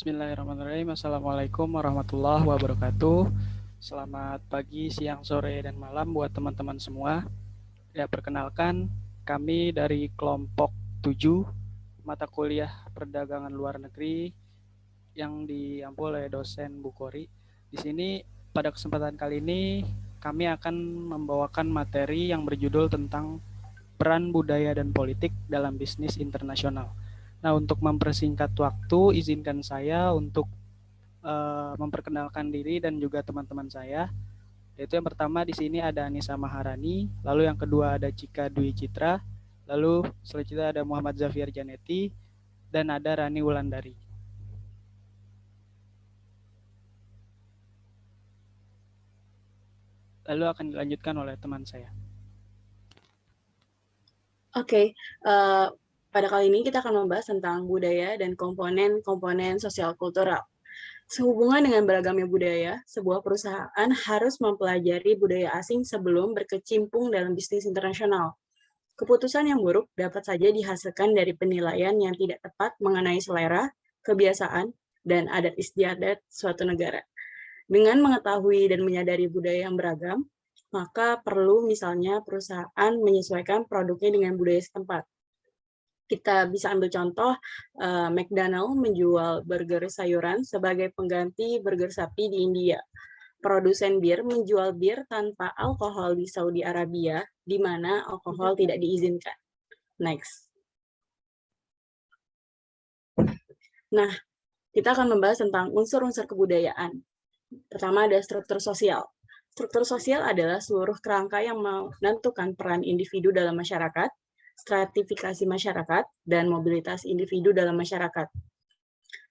Bismillahirrahmanirrahim. Assalamualaikum warahmatullahi wabarakatuh. Selamat pagi, siang, sore, dan malam buat teman-teman semua. Ya, perkenalkan kami dari kelompok 7 mata kuliah perdagangan luar negeri yang diampu oleh dosen Bukhari. Di sini pada kesempatan kali ini kami akan membawakan materi yang berjudul tentang peran budaya dan politik dalam bisnis internasional. Nah, untuk mempersingkat waktu, izinkan saya untuk memperkenalkan diri dan juga teman-teman saya. Yaitu yang pertama di sini ada Anissa Maharani, lalu yang kedua ada Cika Dwi Citra, lalu selanjutnya ada Muhammad Zafir Janeti, dan ada Rani Wulandari. Lalu akan dilanjutkan oleh teman saya. Oke, pada kali ini kita akan membahas tentang budaya dan komponen-komponen sosial kultural. Sehubungan dengan beragamnya budaya, sebuah perusahaan harus mempelajari budaya asing sebelum berkecimpung dalam bisnis internasional. Keputusan yang buruk dapat saja dihasilkan dari penilaian yang tidak tepat mengenai selera, kebiasaan, dan adat istiadat suatu negara. Dengan mengetahui dan menyadari budaya yang beragam, maka perlu misalnya perusahaan menyesuaikan produknya dengan budaya setempat. Kita bisa ambil contoh, McDonald menjual burger sayuran sebagai pengganti burger sapi di India. Produsen bir menjual bir tanpa alkohol di Saudi Arabia, di mana alkohol tidak diizinkan. Next. Nah, kita akan membahas tentang unsur-unsur kebudayaan. Pertama ada struktur sosial. Struktur sosial adalah seluruh kerangka yang menentukan peran individu dalam masyarakat, stratifikasi masyarakat, dan mobilitas individu dalam masyarakat.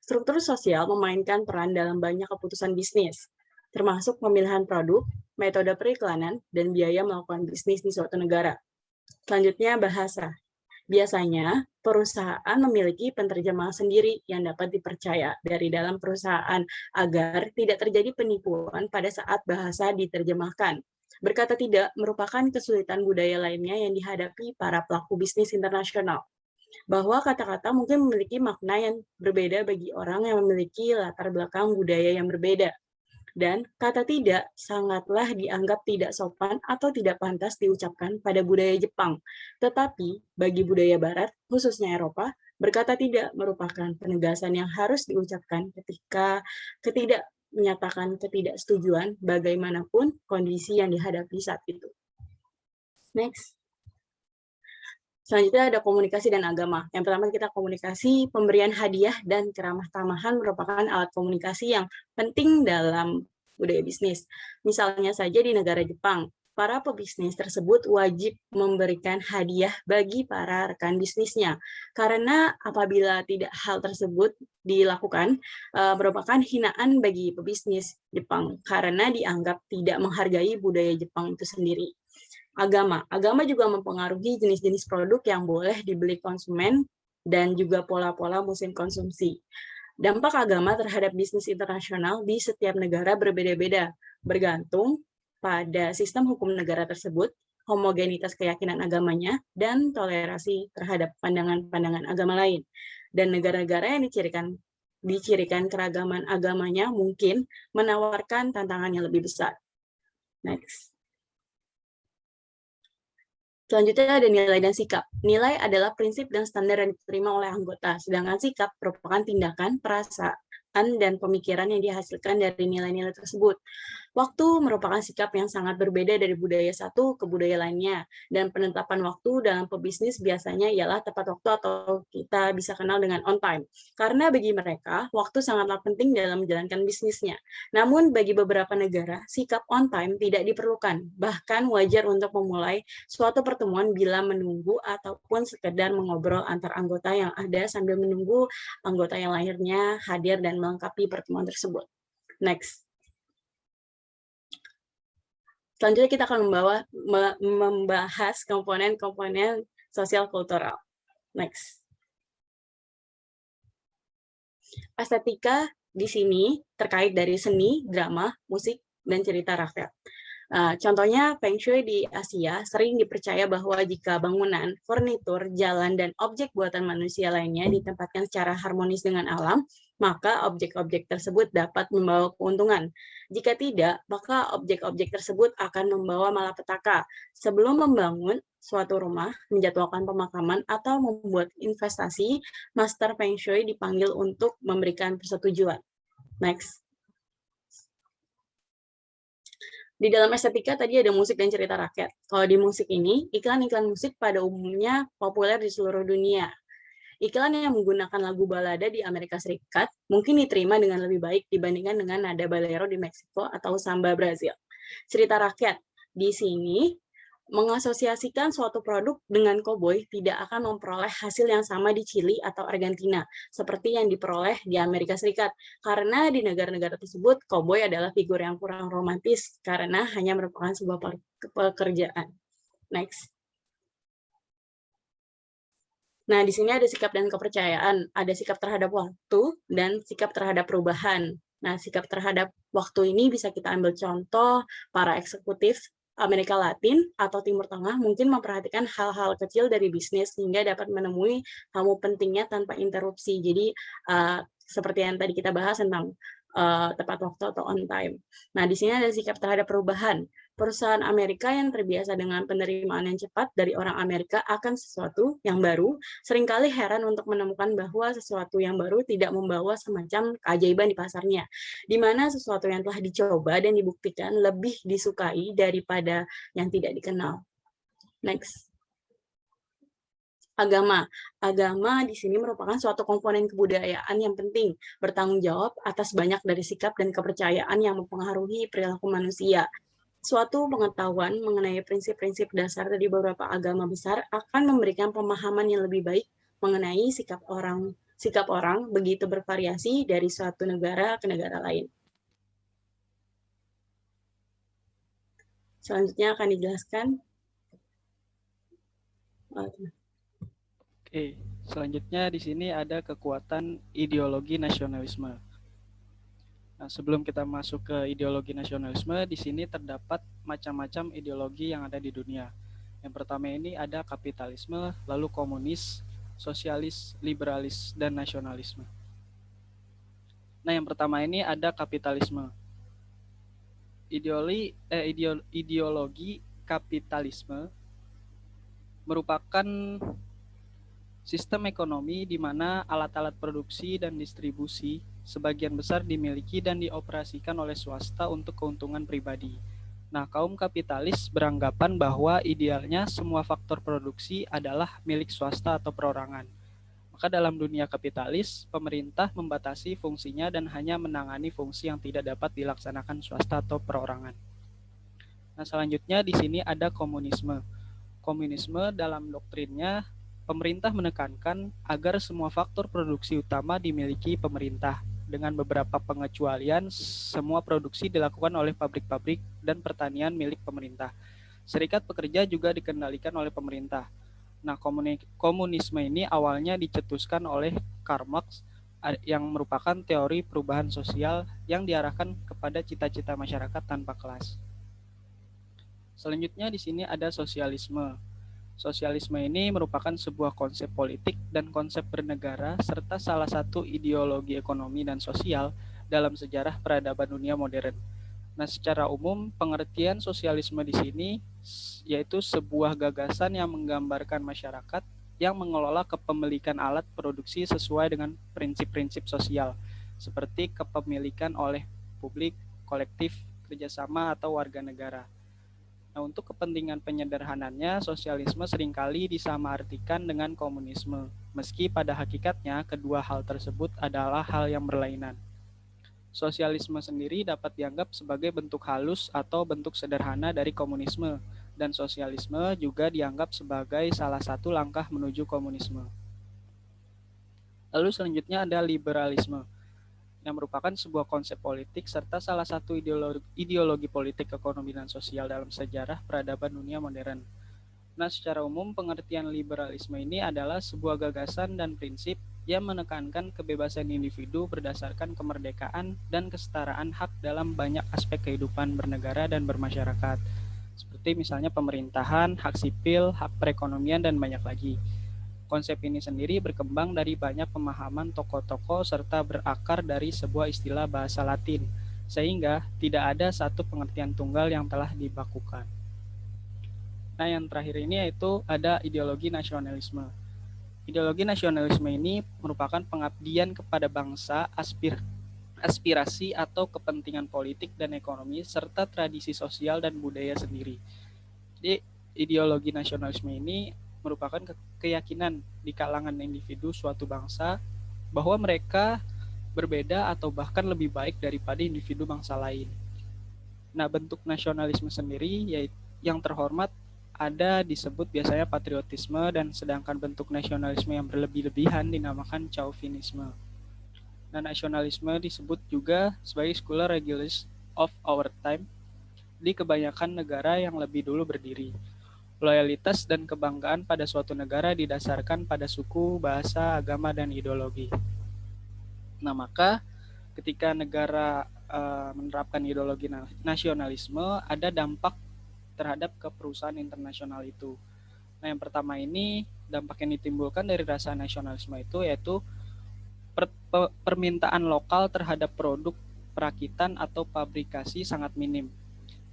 Struktur sosial memainkan peran dalam banyak keputusan bisnis, termasuk pemilihan produk, metode periklanan, dan biaya melakukan bisnis di suatu negara. Selanjutnya, bahasa. Biasanya, perusahaan memiliki penerjemah sendiri yang dapat dipercaya dari dalam perusahaan agar tidak terjadi penipuan pada saat bahasa diterjemahkan. Berkata tidak merupakan kesulitan budaya lainnya yang dihadapi para pelaku bisnis internasional. Bahwa kata-kata mungkin memiliki makna yang berbeda bagi orang yang memiliki latar belakang budaya yang berbeda. Dan kata tidak sangatlah dianggap tidak sopan atau tidak pantas diucapkan pada budaya Jepang. Tetapi bagi budaya Barat, khususnya Eropa, berkata tidak merupakan penegasan yang harus diucapkan ketika menyatakan ketidaksetujuan bagaimanapun kondisi yang dihadapi saat itu. Next. Selanjutnya ada komunikasi dan agama. Yang pertama kita komunikasi, pemberian hadiah dan keramah tamahan merupakan alat komunikasi yang penting dalam budaya bisnis. Misalnya saja di negara Jepang, para pebisnis tersebut wajib memberikan hadiah bagi para rekan bisnisnya. Karena apabila tidak hal tersebut dilakukan, merupakan hinaan bagi pebisnis Jepang karena dianggap tidak menghargai budaya Jepang itu sendiri. Agama juga mempengaruhi jenis-jenis produk yang boleh dibeli konsumen dan juga pola-pola musim konsumsi. Dampak agama terhadap bisnis internasional di setiap negara berbeda-beda, bergantung pada sistem hukum negara tersebut, homogenitas keyakinan agamanya, dan toleransi terhadap pandangan-pandangan agama lain. Dan negara-negara yang dicirikan keragaman agamanya mungkin menawarkan tantangan yang lebih besar. Next. Selanjutnya ada nilai dan sikap. Nilai adalah prinsip dan standar yang diterima oleh anggota, sedangkan sikap merupakan tindakan, perasaan, dan pemikiran yang dihasilkan dari nilai-nilai tersebut. Waktu merupakan sikap yang sangat berbeda dari budaya satu ke budaya lainnya, dan penetapan waktu dalam pebisnis biasanya ialah tepat waktu atau kita bisa kenal dengan on time. Karena bagi mereka, waktu sangatlah penting dalam menjalankan bisnisnya. Namun bagi beberapa negara, sikap on time tidak diperlukan, bahkan wajar untuk memulai suatu pertemuan bila menunggu ataupun sekedar mengobrol antar anggota yang ada sambil menunggu anggota yang lainnya hadir dan melengkapi pertemuan tersebut. Next. Selanjutnya kita akan membahas komponen-komponen sosial kultural. Next. Estetika di sini terkait dari seni, drama, musik, dan cerita rakyat. Contohnya Feng Shui di Asia sering dipercaya bahwa jika bangunan, furnitur, jalan, dan objek buatan manusia lainnya ditempatkan secara harmonis dengan alam, maka objek-objek tersebut dapat membawa keuntungan. Jika tidak, maka objek-objek tersebut akan membawa malapetaka. Sebelum membangun suatu rumah, menjadwalkan pemakaman, atau membuat investasi, Master Feng Shui dipanggil untuk memberikan persetujuan. Next. Di dalam estetika tadi ada musik dan cerita rakyat. Kalau di musik ini, iklan-iklan musik pada umumnya populer di seluruh dunia. Iklan yang menggunakan lagu balada di Amerika Serikat mungkin diterima dengan lebih baik dibandingkan dengan nada bolero di Meksiko atau samba Brazil. Cerita rakyat di sini mengasosiasikan suatu produk dengan koboi tidak akan memperoleh hasil yang sama di Chili atau Argentina, seperti yang diperoleh di Amerika Serikat. Karena di negara-negara tersebut, koboi adalah figur yang kurang romantis, karena hanya merupakan sebuah pekerjaan. Next. Nah, di sini ada sikap dan kepercayaan, ada sikap terhadap waktu, dan sikap terhadap perubahan. Nah, sikap terhadap waktu ini bisa kita ambil contoh, para eksekutif Amerika Latin atau Timur Tengah mungkin memperhatikan hal-hal kecil dari bisnis sehingga dapat menemui tamu pentingnya tanpa interupsi. Jadi, seperti yang tadi kita bahas tentang tepat waktu atau on time. Nah, di sini ada sikap terhadap perubahan. Perusahaan Amerika yang terbiasa dengan penerimaan yang cepat dari orang Amerika akan sesuatu yang baru, seringkali heran untuk menemukan bahwa sesuatu yang baru tidak membawa semacam keajaiban di pasarnya, di mana sesuatu yang telah dicoba dan dibuktikan lebih disukai daripada yang tidak dikenal. Next. Agama. Agama di sini merupakan suatu komponen kebudayaan yang penting, bertanggung jawab atas banyak dari sikap dan kepercayaan yang mempengaruhi perilaku manusia. Suatu pengetahuan mengenai prinsip-prinsip dasar dari beberapa agama besar akan memberikan pemahaman yang lebih baik mengenai sikap orang begitu bervariasi dari suatu negara ke negara lain. Selanjutnya akan dijelaskan. Oke, selanjutnya di sini ada kekuatan ideologi nasionalisme. Nah, sebelum kita masuk ke ideologi nasionalisme, di sini terdapat macam-macam ideologi yang ada di dunia. Yang pertama ini ada kapitalisme, lalu komunis, sosialis, liberalis, dan nasionalisme. Nah, yang pertama ini ada kapitalisme. Ideologi kapitalisme merupakan sistem ekonomi di mana alat-alat produksi dan distribusi sebagian besar dimiliki dan dioperasikan oleh swasta untuk keuntungan pribadi. Nah, kaum kapitalis beranggapan bahwa idealnya semua faktor produksi adalah milik swasta atau perorangan. Maka dalam dunia kapitalis, pemerintah membatasi fungsinya dan hanya menangani fungsi yang tidak dapat dilaksanakan swasta atau perorangan. Nah, selanjutnya di sini ada komunisme. Komunisme dalam doktrinnya pemerintah menekankan agar semua faktor produksi utama dimiliki pemerintah. Dengan beberapa pengecualian, semua produksi dilakukan oleh pabrik-pabrik dan pertanian milik pemerintah. Serikat pekerja juga dikendalikan oleh pemerintah. Nah, komunisme ini awalnya dicetuskan oleh Karl Marx yang merupakan teori perubahan sosial yang diarahkan kepada cita-cita masyarakat tanpa kelas. Selanjutnya di sini ada sosialisme. Sosialisme ini merupakan sebuah konsep politik dan konsep bernegara serta salah satu ideologi ekonomi dan sosial dalam sejarah peradaban dunia modern. Nah, secara umum pengertian sosialisme di sini yaitu sebuah gagasan yang menggambarkan masyarakat yang mengelola kepemilikan alat produksi sesuai dengan prinsip-prinsip sosial seperti kepemilikan oleh publik, kolektif, kerjasama, atau warga negara. Nah, untuk kepentingan penyederhanannya, sosialisme seringkali disamaartikan dengan komunisme, meski pada hakikatnya kedua hal tersebut adalah hal yang berlainan. Sosialisme sendiri dapat dianggap sebagai bentuk halus atau bentuk sederhana dari komunisme, dan sosialisme juga dianggap sebagai salah satu langkah menuju komunisme. Lalu selanjutnya ada liberalisme, yang merupakan sebuah konsep politik serta salah satu ideologi politik, ekonomi, dan sosial dalam sejarah peradaban dunia modern. Nah, secara umum pengertian liberalisme ini adalah sebuah gagasan dan prinsip Ia menekankan kebebasan individu berdasarkan kemerdekaan dan kesetaraan hak dalam banyak aspek kehidupan bernegara dan bermasyarakat, seperti misalnya pemerintahan, hak sipil, hak perekonomian, dan banyak lagi. Konsep ini sendiri berkembang dari banyak pemahaman tokoh-tokoh serta berakar dari sebuah istilah bahasa Latin, sehingga tidak ada satu pengertian tunggal yang telah dibakukan. Nah, yang terakhir ini yaitu ada ideologi nasionalisme. Ideologi nasionalisme ini merupakan pengabdian kepada bangsa, aspirasi atau kepentingan politik dan ekonomi, serta tradisi sosial dan budaya sendiri. Jadi, ideologi nasionalisme ini merupakan keyakinan di kalangan individu suatu bangsa bahwa mereka berbeda atau bahkan lebih baik daripada individu bangsa lain. Nah, bentuk nasionalisme sendiri yaitu yang terhormat ada disebut biasanya patriotisme, dan sedangkan bentuk nasionalisme yang berlebih-lebihan dinamakan chauvinisme. Nah, nasionalisme disebut juga sebagai secular regulus of our time di kebanyakan negara yang lebih dulu berdiri. Loyalitas dan kebanggaan pada suatu negara didasarkan pada suku, bahasa, agama, dan ideologi. Nah, maka ketika negara menerapkan ideologi nasionalisme, ada dampak terhadap ke perusahaan internasional itu. Nah, yang pertama ini dampak yang ditimbulkan dari rasa nasionalisme itu yaitu permintaan lokal terhadap produk perakitan atau pabrikasi sangat minim.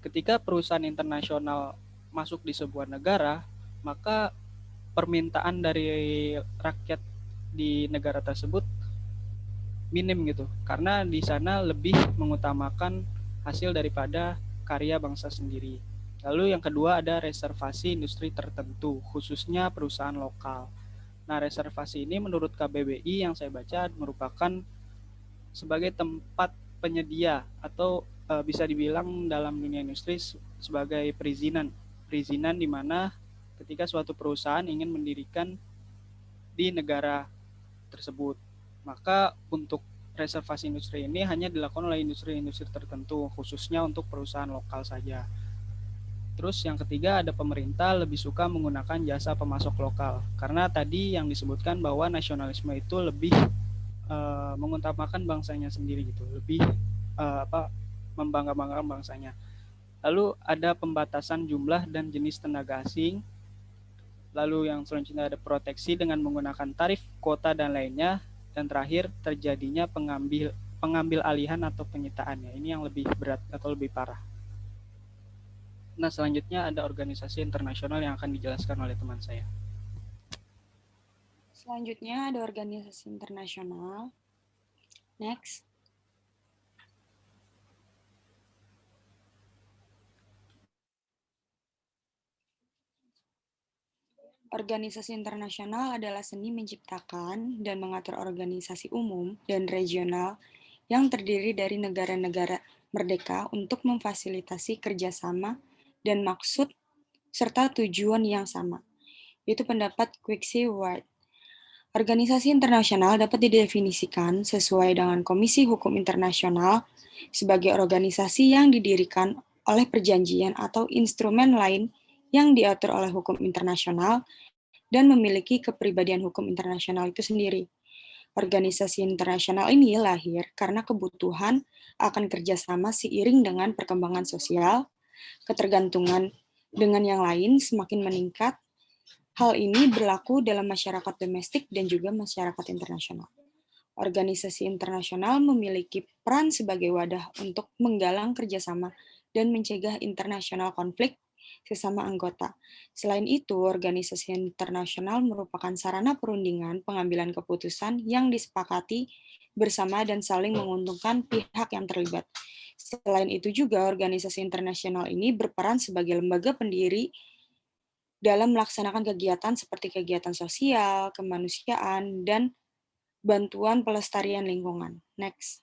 Ketika perusahaan internasional masuk di sebuah negara, maka permintaan dari rakyat di negara tersebut minim gitu, karena di sana lebih mengutamakan hasil daripada karya bangsa sendiri. Lalu yang kedua ada reservasi industri tertentu, khususnya perusahaan lokal. Nah, reservasi ini menurut KBBI yang saya baca merupakan sebagai tempat penyedia atau bisa dibilang dalam dunia industri sebagai perizinan. Perizinan di mana ketika suatu perusahaan ingin mendirikan di negara tersebut. Maka untuk reservasi industri ini hanya dilakukan oleh industri-industri tertentu, khususnya untuk perusahaan lokal saja. Terus yang ketiga ada pemerintah lebih suka menggunakan jasa pemasok lokal, karena tadi yang disebutkan bahwa nasionalisme itu lebih mengutamakan bangsanya sendiri gitu, lebih membangga-banggakan bangsanya. Lalu ada pembatasan jumlah dan jenis tenaga asing. Lalu yang selanjutnya ada proteksi dengan menggunakan tarif, kuota, dan lainnya. Dan terakhir terjadinya pengambil alihan atau penyitaan. Ini yang lebih berat atau lebih parah. Nah, selanjutnya ada organisasi internasional yang akan dijelaskan oleh teman saya. Selanjutnya ada organisasi internasional. Next. Organisasi internasional adalah seni menciptakan dan mengatur organisasi umum dan regional yang terdiri dari negara-negara merdeka untuk memfasilitasi kerjasama dan maksud serta tujuan yang sama. Itu pendapat Quixie Ward. Organisasi internasional dapat didefinisikan sesuai dengan Komisi Hukum Internasional sebagai organisasi yang didirikan oleh perjanjian atau instrumen lain yang diatur oleh hukum internasional dan memiliki kepribadian hukum internasional itu sendiri. Organisasi internasional ini lahir karena kebutuhan akan kerjasama seiring dengan perkembangan sosial, ketergantungan dengan yang lain semakin meningkat. Hal ini berlaku dalam masyarakat domestik dan juga masyarakat internasional. Organisasi internasional memiliki peran sebagai wadah untuk menggalang kerjasama dan mencegah internasional konflik sesama anggota. Selain itu, organisasi internasional merupakan sarana perundingan pengambilan keputusan yang disepakati bersama dan saling menguntungkan pihak yang terlibat. Selain itu juga, organisasi internasional ini berperan sebagai lembaga pendiri dalam melaksanakan kegiatan seperti kegiatan sosial, kemanusiaan, dan bantuan pelestarian lingkungan. Next.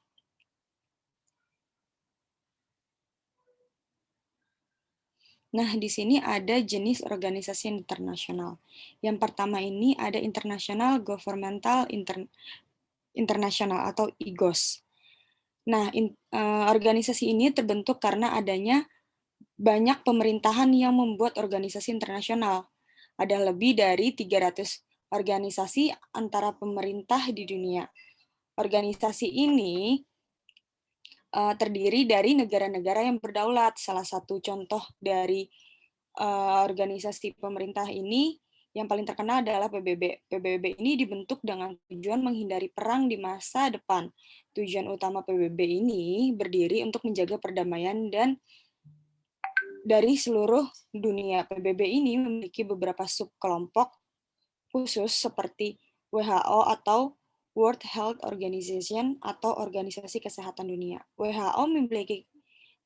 Nah, di sini ada jenis organisasi internasional. Yang pertama ini ada International Governmental International atau IGOS. Nah, organisasi ini terbentuk karena adanya banyak pemerintahan yang membuat organisasi internasional. Ada lebih dari 300 organisasi antara pemerintah di dunia. Organisasi ini terdiri dari negara-negara yang berdaulat. Salah satu contoh dari organisasi pemerintah ini yang paling terkenal adalah PBB. PBB ini dibentuk dengan tujuan menghindari perang di masa depan. Tujuan utama PBB ini berdiri untuk menjaga perdamaian dan dari seluruh dunia. PBB ini memiliki beberapa subkelompok khusus seperti WHO atau World Health Organization atau Organisasi Kesehatan Dunia. WHO memiliki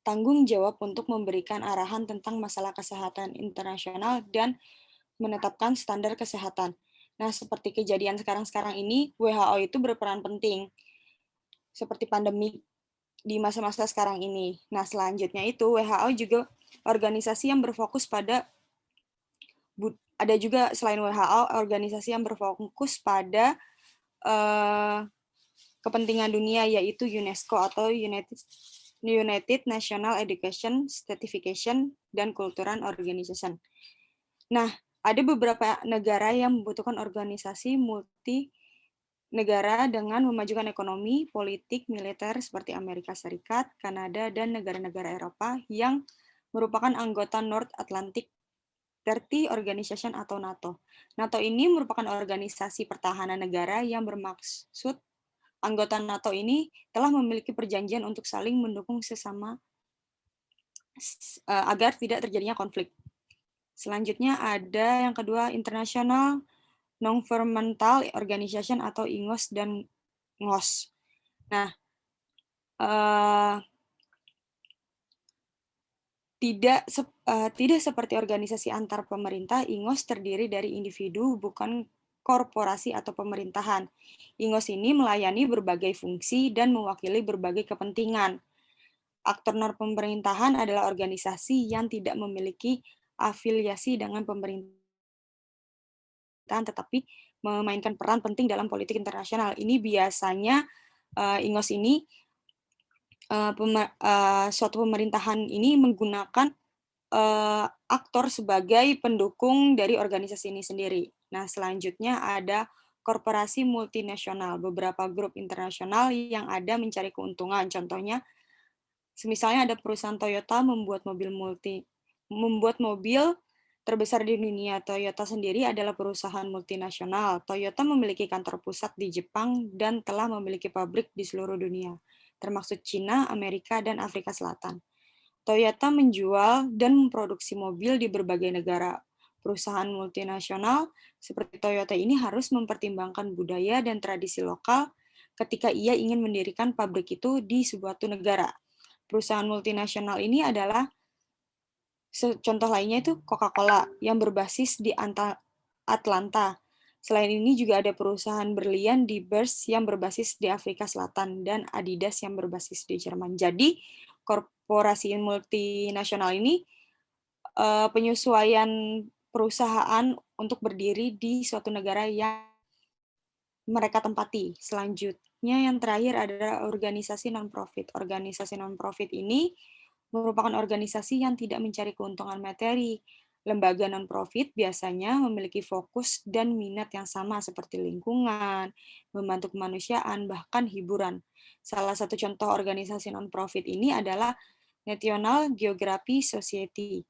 tanggung jawab untuk memberikan arahan tentang masalah kesehatan internasional dan menetapkan standar kesehatan. Nah, seperti kejadian sekarang-sekarang ini, WHO itu berperan penting, seperti pandemi di masa-masa sekarang ini. Nah, selanjutnya itu WHO juga organisasi yang berfokus pada, ada juga selain WHO, organisasi yang berfokus pada kepentingan dunia, yaitu UNESCO atau United National Education, Certification, dan Cultural Organization. Nah, ada beberapa negara yang membutuhkan organisasi multi negara dengan memajukan ekonomi, politik, militer seperti Amerika Serikat, Kanada, dan negara-negara Eropa yang merupakan anggota North Atlantic Treaty Organization atau NATO. NATO ini merupakan organisasi pertahanan negara yang bermaksud anggota NATO ini telah memiliki perjanjian untuk saling mendukung sesama agar tidak terjadinya konflik. Selanjutnya ada yang kedua, International Non-Governmental Organization atau INGOS dan NGOS. Nah, tidak seperti organisasi antar pemerintah, INGOS terdiri dari individu, bukan korporasi atau pemerintahan. INGOS ini melayani berbagai fungsi dan mewakili berbagai kepentingan. Aktor non-pemerintahan adalah organisasi yang tidak memiliki afiliasi dengan pemerintahan, tetapi memainkan peran penting dalam politik internasional. Ini biasanya INGOS ini suatu pemerintahan ini menggunakan aktor sebagai pendukung dari organisasi ini sendiri. Nah, selanjutnya ada korporasi multinasional, beberapa grup internasional yang ada mencari keuntungan. Contohnya, misalnya ada perusahaan Toyota membuat mobil terbesar di dunia. Toyota sendiri adalah perusahaan multinasional. Toyota memiliki kantor pusat di Jepang dan telah memiliki pabrik di seluruh dunia, termasuk Cina, Amerika, dan Afrika Selatan. Toyota menjual dan memproduksi mobil di berbagai negara. Perusahaan multinasional seperti Toyota ini harus mempertimbangkan budaya dan tradisi lokal ketika ia ingin mendirikan pabrik itu di suatu negara. Perusahaan multinasional ini adalah, contoh lainnya itu Coca-Cola yang berbasis di Atlanta. Selain ini juga ada perusahaan berlian di Beers yang berbasis di Afrika Selatan dan Adidas yang berbasis di Jerman. Jadi, korporasi multinasional ini penyesuaian perusahaan untuk berdiri di suatu negara yang mereka tempati. Selanjutnya yang terakhir adalah organisasi non-profit. Organisasi non-profit ini merupakan organisasi yang tidak mencari keuntungan materi. Lembaga non-profit biasanya memiliki fokus dan minat yang sama seperti lingkungan, membantu kemanusiaan, bahkan hiburan. Salah satu contoh organisasi non-profit ini adalah National Geographic Society.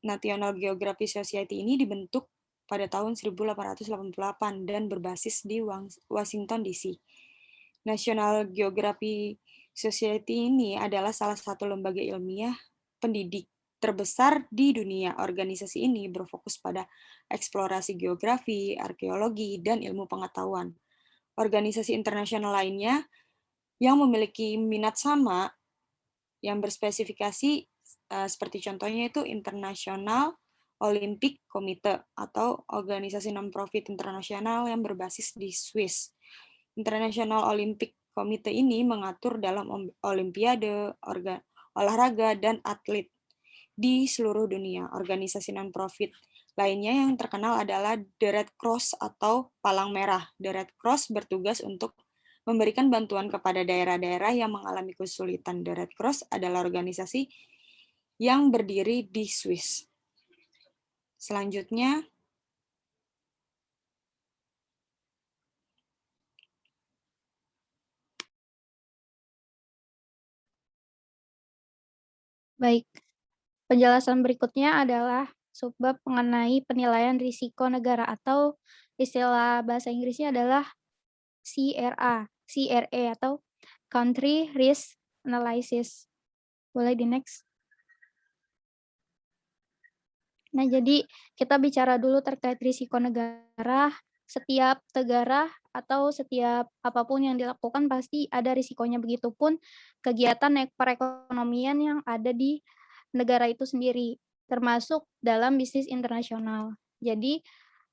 National Geographic Society ini dibentuk pada tahun 1888 dan berbasis di Washington DC. National Geographic Society ini adalah salah satu lembaga ilmiah pendidik terbesar di dunia. Organisasi ini berfokus pada eksplorasi geografi, arkeologi, dan ilmu pengetahuan. Organisasi internasional lainnya yang memiliki minat sama, yang berspesifikasi seperti contohnya itu International Olympic Committee atau organisasi non-profit internasional yang berbasis di Swiss. International Olympic Committee ini mengatur dalam olimpiade, olahraga, dan atlet di seluruh dunia. Organisasi non-profit lainnya yang terkenal adalah The Red Cross atau Palang Merah. The Red Cross bertugas untuk memberikan bantuan kepada daerah-daerah yang mengalami kesulitan. The Red Cross adalah organisasi yang berdiri di Swiss. Selanjutnya, Baik, penjelasan berikutnya adalah subbab mengenai penilaian risiko negara atau istilah bahasa Inggrisnya adalah CRA atau Country Risk Analysis. Boleh di next. Nah, jadi kita bicara dulu terkait risiko negara. Setiap negara atau setiap apapun yang dilakukan pasti ada risikonya. Begitupun kegiatan perekonomian yang ada di negara itu sendiri, termasuk dalam bisnis internasional. Jadi,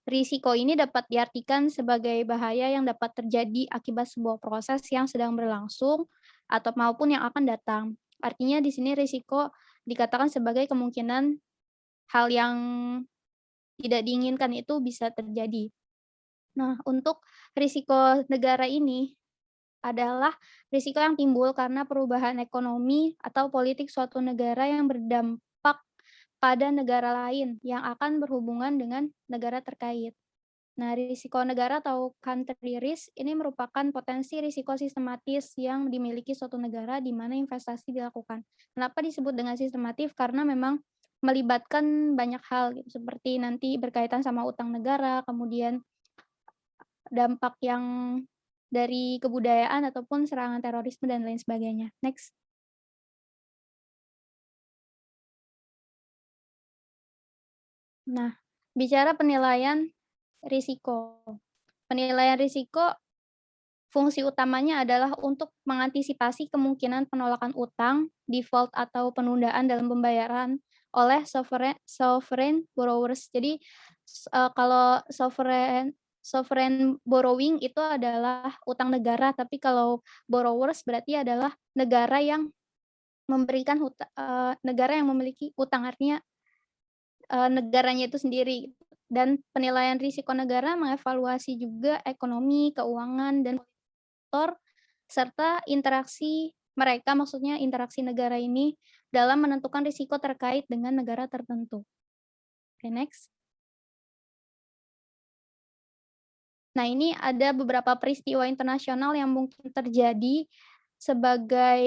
risiko ini dapat diartikan sebagai bahaya yang dapat terjadi akibat sebuah proses yang sedang berlangsung atau maupun yang akan datang. Artinya di sini risiko dikatakan sebagai kemungkinan hal yang tidak diinginkan itu bisa terjadi. Nah, untuk risiko negara ini adalah risiko yang timbul karena perubahan ekonomi atau politik suatu negara yang berdampak pada negara lain yang akan berhubungan dengan negara terkait. Nah, risiko negara atau country risk ini merupakan potensi risiko sistematis yang dimiliki suatu negara di mana investasi dilakukan. Kenapa disebut dengan sistematif? Karena memang melibatkan banyak hal gitu, seperti nanti berkaitan sama utang negara, kemudian dampak yang dari kebudayaan ataupun serangan terorisme dan lain sebagainya. Next. Nah, bicara penilaian risiko. Penilaian risiko fungsi utamanya adalah untuk mengantisipasi kemungkinan penolakan utang, default atau penundaan dalam pembayaran oleh sovereign borrowers. Jadi kalau sovereign borrowing itu adalah utang negara, tapi kalau borrowers berarti adalah negara yang memberikan negara yang memiliki utang, artinya negaranya itu sendiri. Dan penilaian risiko negara mengevaluasi juga ekonomi, keuangan, dan serta interaksi mereka, maksudnya interaksi negara ini dalam menentukan risiko terkait dengan negara tertentu. Oke, next. Nah, ini ada beberapa peristiwa internasional yang mungkin terjadi sebagai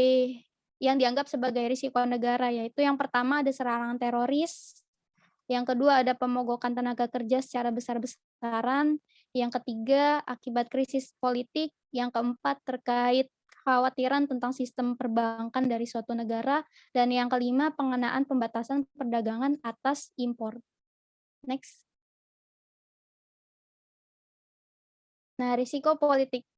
yang dianggap sebagai risiko negara, yaitu yang pertama ada serangan teroris, yang kedua ada pemogokan tenaga kerja secara besar-besaran, yang ketiga akibat krisis politik, yang keempat terkait kekhawatiran tentang sistem perbankan dari suatu negara, dan yang kelima pengenaan pembatasan perdagangan atas impor. Next. Nah, risiko politik.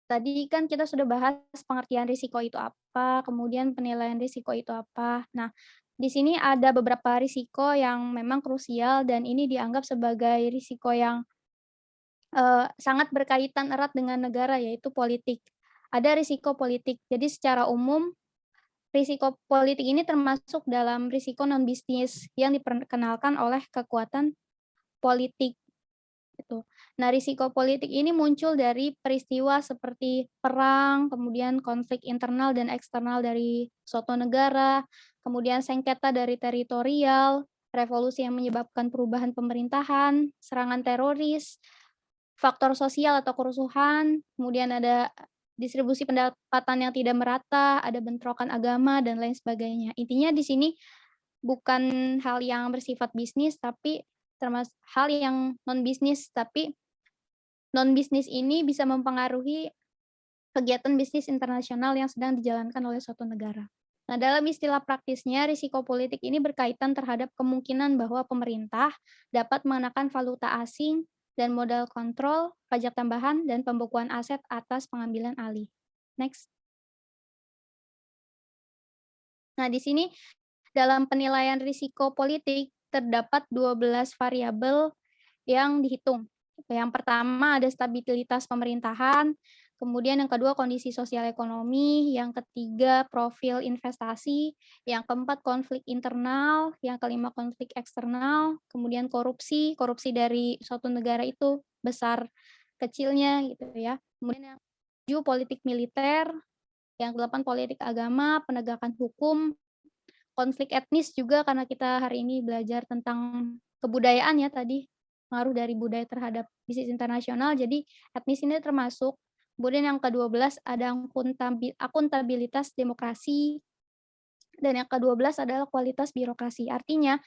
Tadi kan kita sudah bahas pengertian risiko itu apa, kemudian penilaian risiko itu apa. Nah, di sini ada beberapa risiko yang memang krusial dan ini dianggap sebagai risiko yang sangat berkaitan erat dengan negara, yaitu politik. Ada risiko politik. Jadi secara umum, risiko politik ini termasuk dalam risiko non-bisnis yang diperkenalkan oleh kekuatan politik. Gitu. Nah, risiko politik ini muncul dari peristiwa seperti perang, kemudian konflik internal dan eksternal dari suatu negara, kemudian sengketa dari teritorial, revolusi yang menyebabkan perubahan pemerintahan, serangan teroris, faktor sosial atau kerusuhan, kemudian ada distribusi pendapatan yang tidak merata, ada bentrokan agama, dan lain sebagainya. Intinya di sini bukan hal yang bersifat bisnis, tapi termasuk hal yang non-bisnis, tapi non-bisnis ini bisa mempengaruhi kegiatan bisnis internasional yang sedang dijalankan oleh suatu negara. Nah, dalam istilah praktisnya, risiko politik ini berkaitan terhadap kemungkinan bahwa pemerintah dapat mengenakan valuta asing dan modal kontrol, pajak tambahan, dan pembekuan aset atas pengambilan alih. Next. Nah, di sini dalam penilaian risiko politik terdapat 12 variabel yang dihitung. Yang pertama ada stabilitas pemerintahan, kemudian yang kedua kondisi sosial ekonomi, yang ketiga profil investasi, yang keempat konflik internal, yang kelima konflik eksternal, kemudian korupsi dari suatu negara itu besar kecilnya gitu ya. Kemudian yang ketujuh politik militer, yang kedelapan politik agama, penegakan hukum, konflik etnis juga karena kita hari ini belajar tentang kebudayaan ya tadi, pengaruh dari budaya terhadap bisnis internasional, jadi etnis ini termasuk. Kemudian yang ke-12 ada akuntabilitas demokrasi, Dan yang ke-12 adalah kualitas birokrasi. Artinya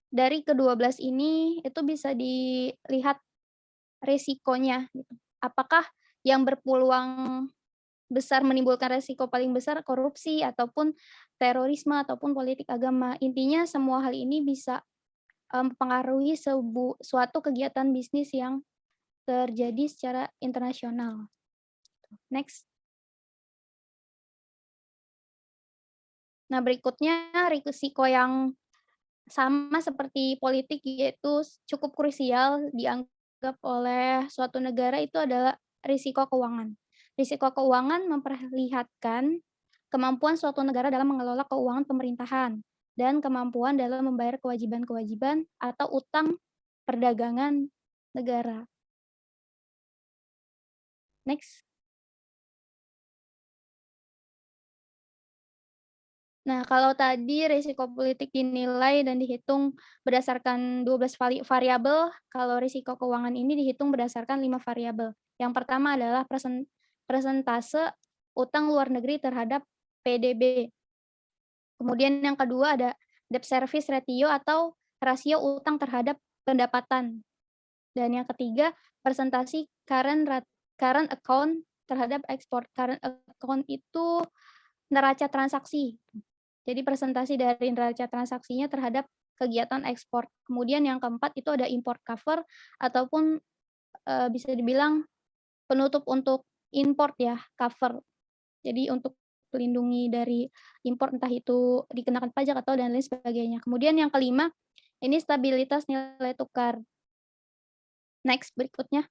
dari ke-12 ini itu bisa dilihat resikonya gitu. Apakah yang berpeluang besar menimbulkan resiko paling besar korupsi ataupun terorisme ataupun politik agama. Intinya semua hal ini bisa mempengaruhi suatu kegiatan bisnis yang terjadi secara internasional. Next. Nah, berikutnya risiko yang sama seperti politik yaitu cukup krusial dianggap oleh suatu negara itu adalah risiko keuangan. Risiko keuangan memperlihatkan kemampuan suatu negara dalam mengelola keuangan pemerintahan dan kemampuan dalam membayar kewajiban-kewajiban atau utang perdagangan negara. Next. Nah, kalau tadi risiko politik dinilai dan dihitung berdasarkan 12 variabel, kalau risiko keuangan ini dihitung berdasarkan 5 variabel. Yang pertama adalah persentase utang luar negeri terhadap PDB. Kemudian yang kedua ada debt service ratio atau rasio utang terhadap pendapatan. Dan yang ketiga, presentasi current account terhadap ekspor. Current account itu neraca transaksi. Jadi presentasi dari neraca transaksinya terhadap kegiatan ekspor. Kemudian yang keempat itu ada import cover ataupun bisa dibilang penutup untuk import ya, cover. Jadi untuk melindungi dari impor entah itu dikenakan pajak atau dan lain sebagainya. Kemudian yang kelima, ini stabilitas nilai tukar. Next berikutnya.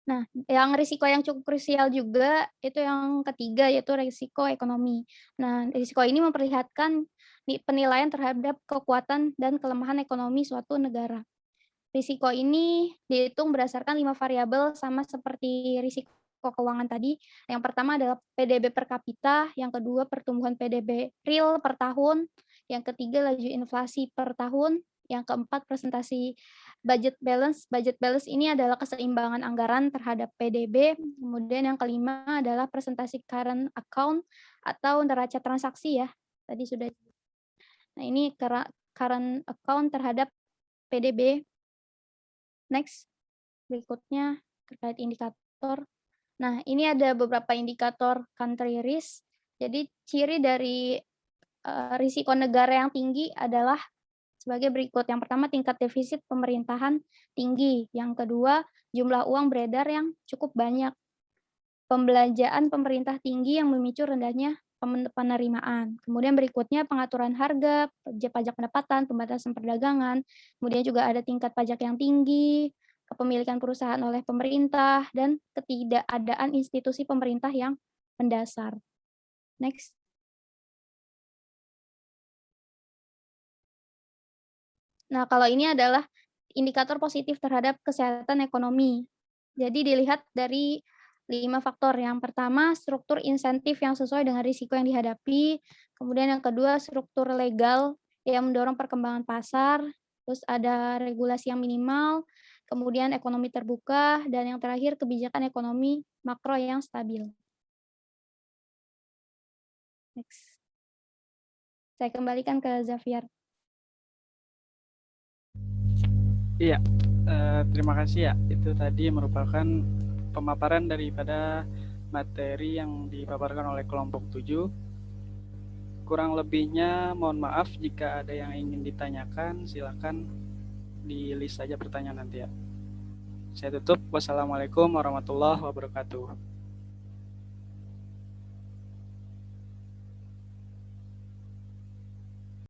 Nah, yang risiko yang cukup krusial juga itu yang ketiga yaitu risiko ekonomi. Nah, risiko ini memperlihatkan penilaian terhadap kekuatan dan kelemahan ekonomi suatu negara. Risiko ini dihitung berdasarkan 5 variabel sama seperti risiko keuangan tadi. Yang pertama adalah PDB per kapita, yang kedua pertumbuhan PDB real per tahun, yang ketiga laju inflasi per tahun, yang keempat presentasi budget balance. Budget balance ini adalah keseimbangan anggaran terhadap PDB. Kemudian yang kelima adalah presentasi current account atau neraca transaksi ya. Tadi sudah. Nah, ini current account terhadap PDB. Next, berikutnya terkait indikator. Nah, ini ada beberapa indikator country risk. Jadi ciri dari risiko negara yang tinggi adalah sebagai berikut. Yang pertama, tingkat defisit pemerintahan tinggi. Yang kedua, jumlah uang beredar yang cukup banyak. Pembelanjaan pemerintah tinggi yang memicu rendahnya penerimaan. Kemudian berikutnya pengaturan harga, pajak pendapatan, pembatasan perdagangan. Kemudian juga ada tingkat pajak yang tinggi, kepemilikan perusahaan oleh pemerintah, dan ketidakadaan institusi pemerintah yang mendasar. Next. Nah, kalau ini adalah indikator positif terhadap kesehatan ekonomi. Jadi dilihat dari 5 faktor. Yang pertama, struktur insentif yang sesuai dengan risiko yang dihadapi. Kemudian yang kedua, struktur legal yang mendorong perkembangan pasar. Terus ada regulasi yang minimal, kemudian ekonomi terbuka, dan yang terakhir kebijakan ekonomi makro yang stabil. Next. Saya kembalikan ke Xavier. Iya, terima kasih ya. Itu tadi merupakan pemaparan daripada materi yang dipaparkan oleh kelompok 7. Kurang lebihnya mohon maaf jika ada yang ingin ditanyakan, silakan di list saja pertanyaan nanti ya. Saya tutup. Wassalamualaikum warahmatullahi wabarakatuh.